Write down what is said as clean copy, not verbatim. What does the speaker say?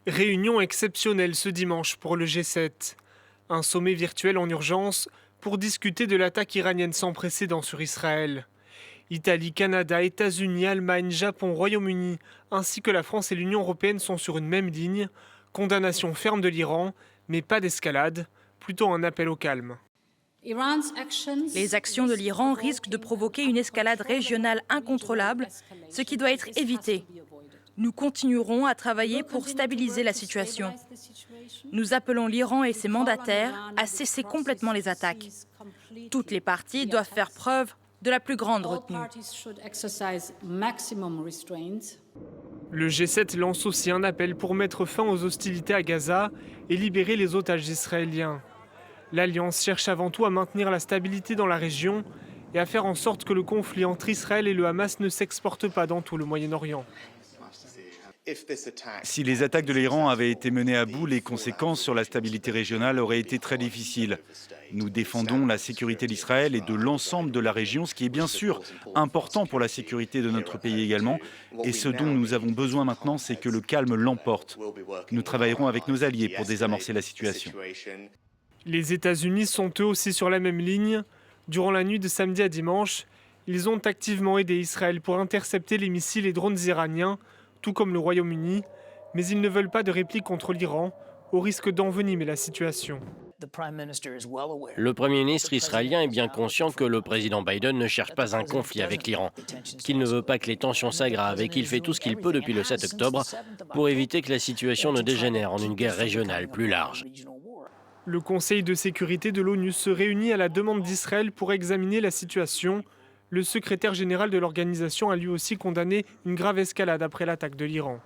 Réunion exceptionnelle ce dimanche pour le G7. Un sommet virtuel en urgence pour discuter de l'attaque iranienne sans précédent sur Israël. Italie, Canada, États-Unis, Allemagne, Japon, Royaume-Uni, ainsi que la France et l'Union européenne sont sur une même ligne. Condamnation ferme de l'Iran, mais pas d'escalade, plutôt un appel au calme. Les actions de l'Iran risquent de provoquer une escalade régionale incontrôlable, ce qui doit être évité. Nous continuerons à travailler pour stabiliser la situation. Nous appelons l'Iran et ses mandataires à cesser complètement les attaques. Toutes les parties doivent faire preuve de la plus grande retenue. Le G7 lance aussi un appel pour mettre fin aux hostilités à Gaza et libérer les otages israéliens. L'Alliance cherche avant tout à maintenir la stabilité dans la région et à faire en sorte que le conflit entre Israël et le Hamas ne s'exporte pas dans tout le Moyen-Orient. Si les attaques de l'Iran avaient été menées à bout, les conséquences sur la stabilité régionale auraient été très difficiles. Nous défendons la sécurité d'Israël et de l'ensemble de la région, ce qui est bien sûr important pour la sécurité de notre pays également. Et ce dont nous avons besoin maintenant, c'est que le calme l'emporte. Nous travaillerons avec nos alliés pour désamorcer la situation. Les États-Unis sont eux aussi sur la même ligne. Durant la nuit de samedi à dimanche, ils ont activement aidé Israël pour intercepter les missiles et drones iraniens, tout comme le Royaume-Uni, mais ils ne veulent pas de réplique contre l'Iran, au risque d'envenimer la situation. Le Premier ministre israélien est bien conscient que le président Biden ne cherche pas un conflit avec l'Iran, qu'il ne veut pas que les tensions s'aggravent et qu'il fait tout ce qu'il peut depuis le 7 octobre pour éviter que la situation ne dégénère en une guerre régionale plus large. Le Conseil de sécurité de l'ONU se réunit à la demande d'Israël pour examiner la situation. Le secrétaire général de l'organisation a lui aussi condamné une grave escalade après l'attaque de l'Iran.